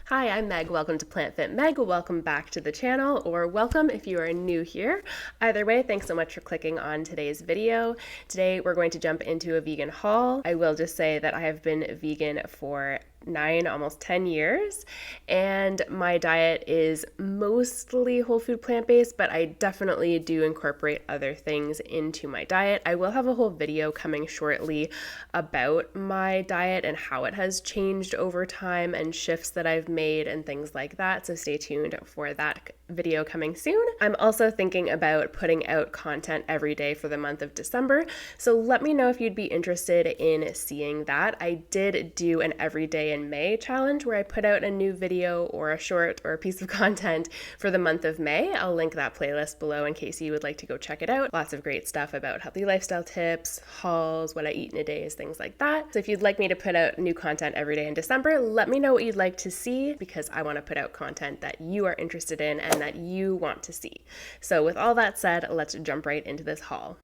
Hi, I'm Meg. Welcome to plantfitmeg. Welcome back to the channel, or welcome if you are new here. Either way, thanks so much for clicking on today's video. Today we're going to jump into a vegan haul. I will just say that I have been vegan for 9, almost 10 years, and my diet is mostly whole food plant-based, but I definitely do incorporate other things into my diet. I will have a whole video coming shortly about my diet and how it has changed over time and shifts that I've made and things like that, so stay tuned for that video coming soon. I'm also thinking about putting out content every day for the month of December, so let me know if you'd be interested in seeing that. I did do an everyday in May challenge where I put out a new video or a short or a piece of content for the month of May. I'll link that playlist below in case you would like to go check it out. Lots of great stuff about healthy lifestyle tips, hauls, what I eat in a day, things like that. So if you'd like me to put out new content every day in December, let me know what you'd like to see, because I want to put out content that you are interested in and that you want to see. So with all that said, let's jump right into this haul.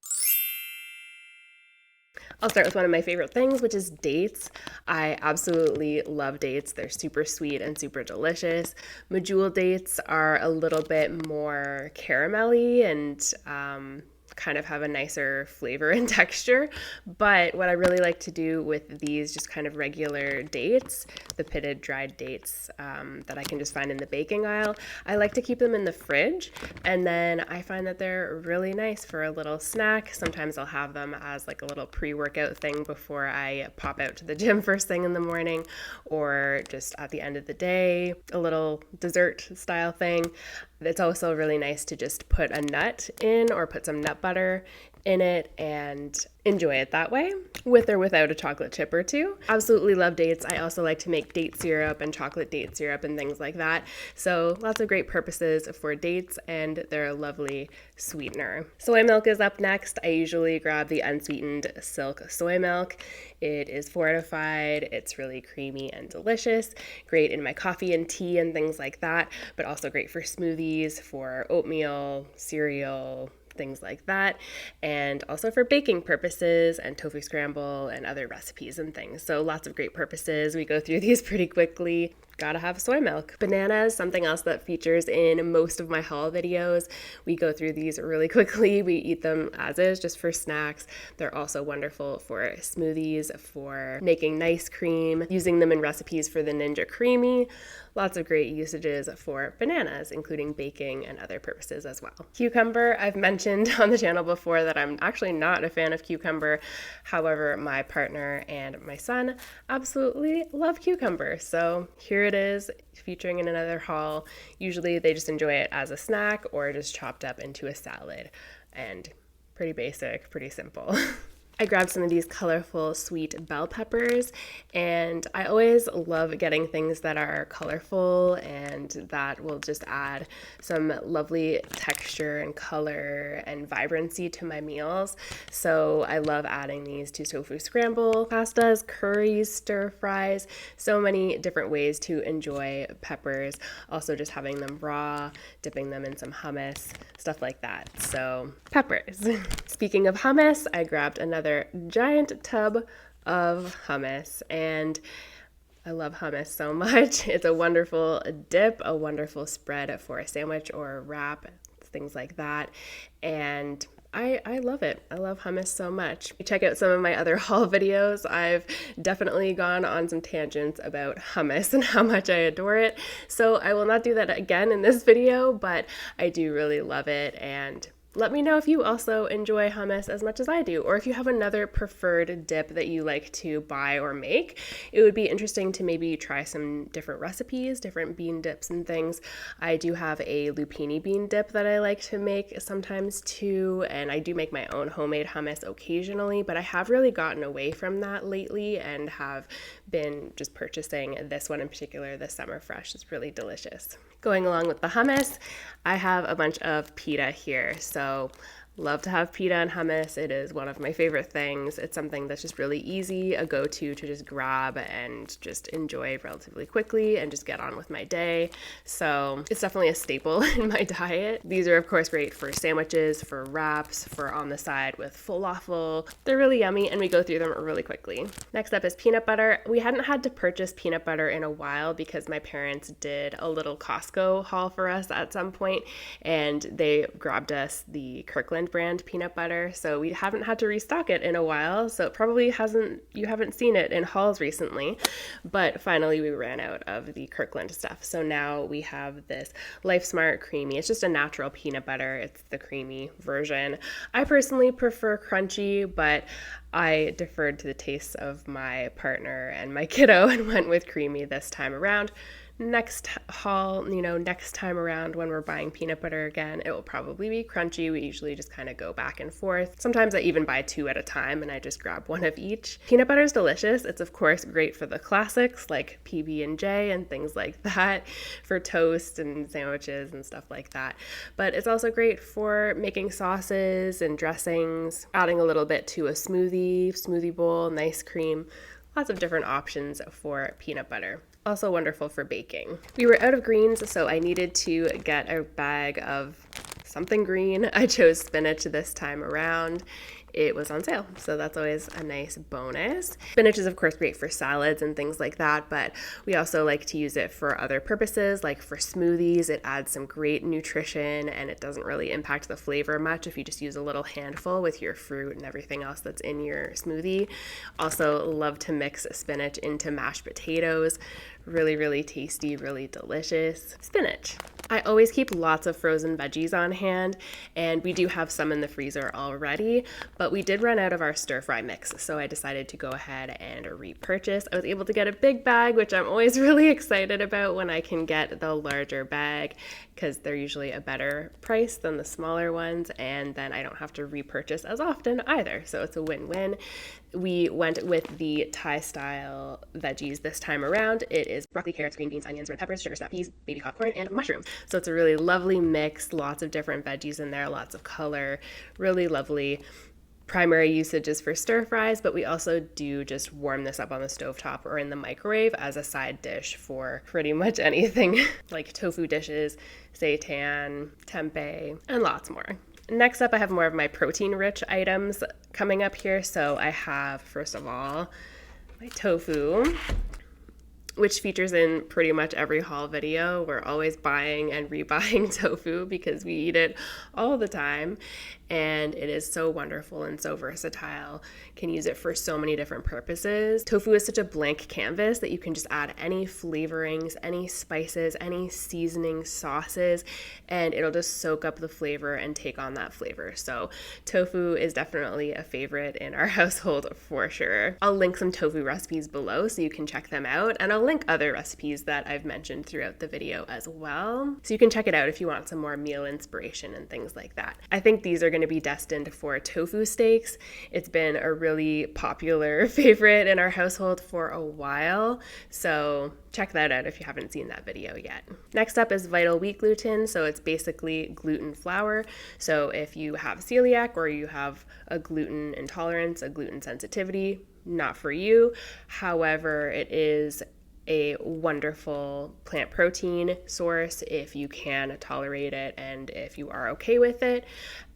I'll start with one of my favorite things, which is dates. I absolutely love dates. They're super sweet and super delicious. Medjool dates are a little bit more caramelly and kind of have a nicer flavor and texture. But what I really like to do with these just kind of regular dates, the pitted dried dates that I can just find in the baking aisle, I like to keep them in the fridge, and then I find that they're really nice for a little snack. Sometimes I'll have them as like a little pre-workout thing before I pop out to the gym first thing in the morning, or just at the end of the day, a little dessert style thing. It's also really nice to just put a nut in or put some nut butter in it and enjoy it that way, with or without a chocolate chip or two. Absolutely love dates. I also like to make date syrup and chocolate date syrup and things like that. So lots of great purposes for dates, and they're a lovely sweetener. Soy milk is up next. I usually grab the unsweetened silk soy milk. It is fortified. It's really creamy and delicious. Great in my coffee and tea and things like that, but also great for smoothies, for oatmeal, cereal, things like that, and also for baking purposes and tofu scramble and other recipes and things. So lots of great purposes. We go through these pretty quickly. Gotta have soy milk. Bananas, something else that features in most of my haul videos. We go through these really quickly. We eat them as is, just for snacks. They're also wonderful for smoothies, for making nice cream, using them in recipes for the Ninja Creamy. Lots of great usages for bananas, including baking and other purposes as well. Cucumber, I've mentioned on the channel before that I'm actually not a fan of cucumber. However, my partner and my son absolutely love cucumber. So here it is, featuring in another haul. Usually they just enjoy it as a snack or just chopped up into a salad. And pretty basic, pretty simple. I grabbed some of these colorful sweet bell peppers, and I always love getting things that are colorful and that will just add some lovely texture and color and vibrancy to my meals. So I love adding these to tofu scramble, pastas, curries, stir fries, so many different ways to enjoy peppers. Also just having them raw, dipping them in some hummus, stuff like that. So peppers. Speaking of hummus, I grabbed another giant tub of hummus, and I love hummus so much. It's a wonderful dip, a wonderful spread for a sandwich or a wrap, things like that. And I love it. I love hummus so much. Check out some of my other haul videos. I've definitely gone on some tangents about hummus and how much I adore it. So I will not do that again in this video, but I do really love it. And let me know if you also enjoy hummus as much as I do, or if you have another preferred dip that you like to buy or make. It would be interesting to maybe try some different recipes, different bean dips and things. I do have a lupini bean dip that I like to make sometimes too, and I do make my own homemade hummus occasionally, but I have really gotten away from that lately and have been just purchasing this one in particular, the Summer Fresh. It's really delicious. Going along with the hummus, I have a bunch of pita here. So Love to have pita and hummus. It is one of my favorite things. It's something that's just really easy, a go-to to just grab and just enjoy relatively quickly and just get on with my day. So it's definitely a staple in my diet. These are of course great for sandwiches, for wraps, for on the side with falafel. They're really yummy and we go through them really quickly. Next up is peanut butter. We hadn't had to purchase peanut butter in a while because my parents did a little Costco haul for us at some point and they grabbed us the Kirkland brand peanut butter, so we haven't had to restock it in a while, so it probably you haven't seen it in hauls recently, but finally we ran out of the Kirkland stuff. So now we have this Life Smart Creamy. It's just a natural peanut butter. It's the creamy version. I personally prefer crunchy, but I deferred to the tastes of my partner and my kiddo and went with creamy this time around. Next haul, next time around when we're buying peanut butter again, it will probably be crunchy. We usually just kind of go back and forth. Sometimes I even buy 2 at a time and I just grab one of each. Peanut butter is delicious. It's of course great for the classics like PB&J and things like that, for toast and sandwiches and stuff like that. But it's also great for making sauces and dressings, adding a little bit to a smoothie bowl, nice cream. Lots of different options for peanut butter. Also wonderful for baking. We were out of greens, so I needed to get a bag of something green. I chose spinach this time around. It was on sale, so that's always a nice bonus. Spinach is of course great for salads and things like that, but we also like to use it for other purposes, like for smoothies. It adds some great nutrition and it doesn't really impact the flavor much if you just use a little handful with your fruit and everything else that's in your smoothie. Also love to mix spinach into mashed potatoes. Really, really tasty, really delicious. Spinach. I always keep lots of frozen veggies on hand, and we do have some in the freezer already, but we did run out of our stir fry mix, so I decided to go ahead and repurchase. I was able to get a big bag, which I'm always really excited about when I can get the larger bag, because they're usually a better price than the smaller ones, and then I don't have to repurchase as often either, so it's a win-win. We went with the Thai-style veggies this time around. It is broccoli, carrots, green beans, onions, red peppers, sugar snap peas, baby popcorn, and mushrooms. So it's a really lovely mix, lots of different veggies in there, lots of color, really lovely. Primary usage is for stir fries, but we also do just warm this up on the stovetop or in the microwave as a side dish for pretty much anything like tofu dishes, seitan, tempeh, and lots more. Next up, I have more of my protein-rich items coming up here. So I have, first of all, my tofu, which features in pretty much every haul video. We're always buying and rebuying tofu because we eat it all the time. And it is so wonderful and so versatile. Can use it for so many different purposes. Tofu is such a blank canvas that you can just add any flavorings, any spices, any seasoning sauces, and it'll just soak up the flavor and take on that flavor. So tofu is definitely a favorite in our household for sure. I'll link some tofu recipes below so you can check them out, and I'll link other recipes that I've mentioned throughout the video as well. So you can check it out if you want some more meal inspiration and things like that. I think these are going to be destined for tofu steaks. It's been a really popular favorite in our household for a while, so check that out if you haven't seen that video yet. Next up is Vital Wheat Gluten. So it's basically gluten flour. So if you have celiac or you have a gluten intolerance, a gluten sensitivity, not for you. However, it is a wonderful plant protein source if you can tolerate it and if you are okay with it.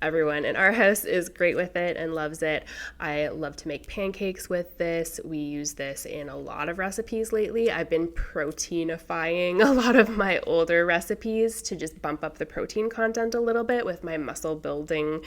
Everyone in our house is great with it and loves it. I love to make pancakes with this. We use this in a lot of recipes lately. I've been proteinifying a lot of my older recipes to just bump up the protein content a little bit with my muscle building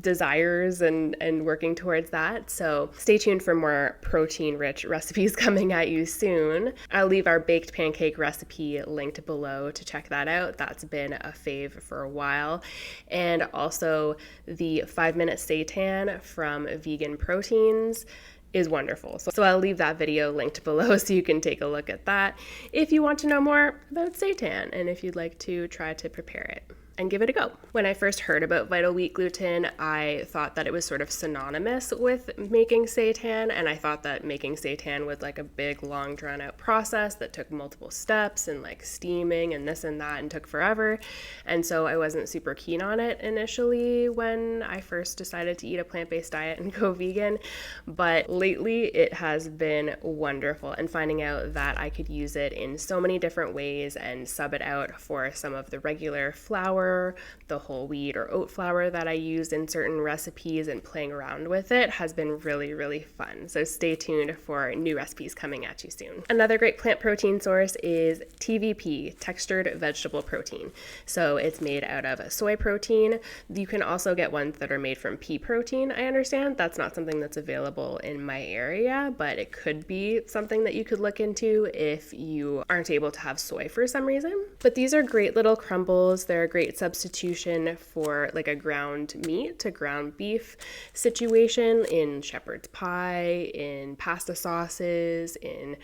desires and working towards that. So stay tuned for more protein-rich recipes coming at you soon. I'll leave our baked pancake recipe linked below to check that out. That's been a fave for a while. And also the 5-minute seitan from Vegan Proteins is wonderful. So I'll leave that video linked below so you can take a look at that if you want to know more about seitan and if you'd like to try to prepare it. and give it a go. When I first heard about Vital Wheat Gluten, I thought that it was sort of synonymous with making seitan, and I thought that making seitan was like a big, long, drawn-out process that took multiple steps and like steaming and this and that and took forever. And so I wasn't super keen on it initially when I first decided to eat a plant-based diet and go vegan. But lately it has been wonderful, and finding out that I could use it in so many different ways and sub it out for some of the regular flour, the whole wheat or oat flour that I use in certain recipes, and playing around with it has been really, really fun. So stay tuned for new recipes coming at you soon. Another great plant protein source is TVP, textured vegetable protein. So it's made out of soy protein. You can also get ones that are made from pea protein, I understand. That's not something that's available in my area, but it could be something that you could look into if you aren't able to have soy for some reason. But these are great little crumbles. They're a great substitution for like a ground meat to ground beef situation in shepherd's pie, in pasta sauces, in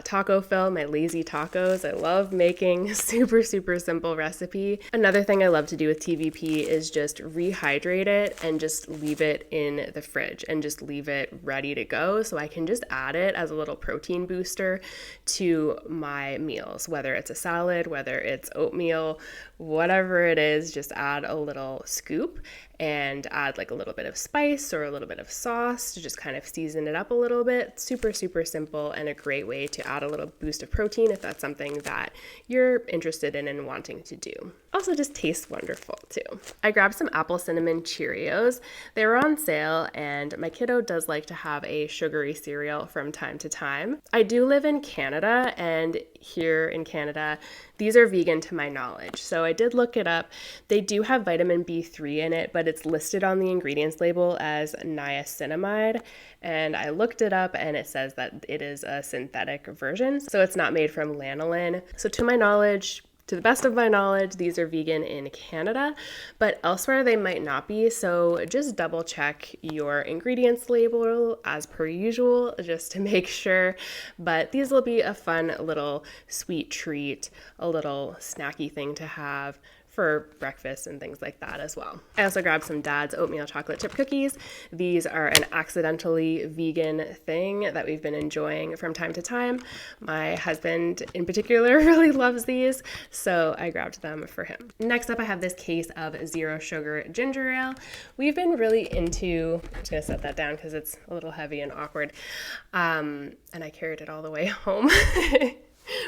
taco fill, my lazy tacos. I love making super, super simple recipe. Another thing I love to do with TVP is just rehydrate it and just leave it in the fridge and just leave it ready to go, so I can just add it as a little protein booster to my meals, whether it's a salad, whether it's oatmeal, whatever it is. Just add a little scoop and add like a little bit of spice or a little bit of sauce to just kind of season it up a little bit. Super, super simple and a great way to add a little boost of protein if that's something that you're interested in and wanting to do. Also just tastes wonderful too. I grabbed some apple cinnamon Cheerios. They were on sale, and my kiddo does like to have a sugary cereal from time to time. I do live in Canada, and here in Canada, these are vegan to my knowledge. So I did look it up. They do have vitamin B3 in it, but it's listed on the ingredients label as niacinamide. And I looked it up, and it says that it is a synthetic version. So it's not made from lanolin. So to my knowledge, to the best of my knowledge, these are vegan in Canada, but elsewhere they might not be. So just double check your ingredients label as per usual, just to make sure. But these will be a fun little sweet treat, a little snacky thing to have for breakfast and things like that as well. I also grabbed some Dad's oatmeal chocolate chip cookies. These are an accidentally vegan thing that we've been enjoying from time to time. My husband in particular really loves these, so I grabbed them for him. Next up, I have this case of zero sugar ginger ale. We've been really into, I'm just gonna set that down because it's a little heavy and awkward, and I carried it all the way home.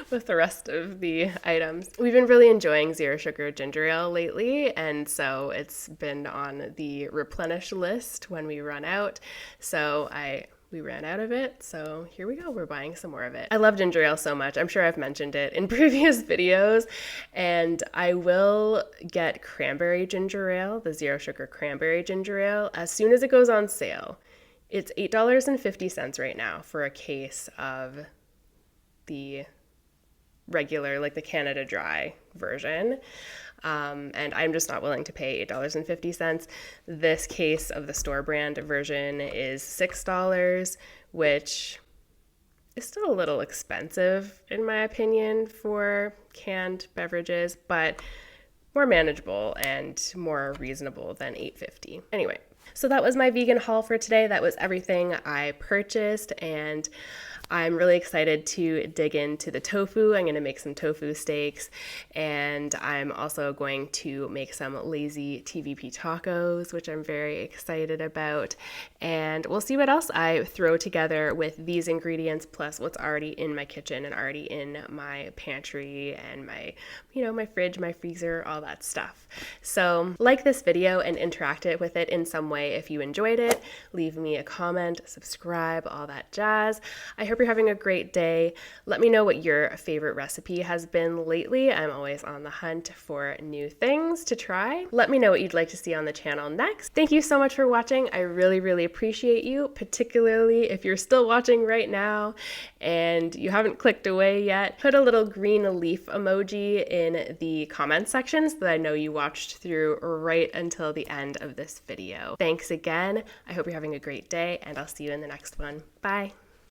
With the rest of the items. We've been really enjoying zero sugar ginger ale lately, and so it's been on the replenish list when we run out. So we ran out of it, so here we go. We're buying some more of it. I love ginger ale so much. I'm sure I've mentioned it in previous videos, and I will get cranberry ginger ale, the zero sugar cranberry ginger ale, as soon as it goes on sale. It's $8.50 right now for a case of the regular, like the Canada Dry version. And I'm just not willing to pay $8.50. This case of the store brand version is $6, which is still a little expensive in my opinion for canned beverages, but more manageable and more reasonable than $8.50. Anyway, so that was my vegan haul for today. That was everything I purchased, and I'm really excited to dig into the tofu. I'm going to make some tofu steaks, and I'm also going to make some lazy TVP tacos, which I'm very excited about. And we'll see what else I throw together with these ingredients, plus what's already in my kitchen and already in my pantry and my, my fridge, my freezer, all that stuff. So like this video and interact it with it in some way if you enjoyed it. Leave me a comment, subscribe, all that jazz. I hope you're having a great day. Let me know what your favorite recipe has been lately. I'm always on the hunt for new things to try. Let me know what you'd like to see on the channel next. Thank you so much for watching. I really, really appreciate you, particularly if you're still watching right now and you haven't clicked away yet. Put a little green leaf emoji in the comment section so that I know you watched through right until the end of this video. Thanks again. I hope you're having a great day, and I'll see you in the next one. Bye.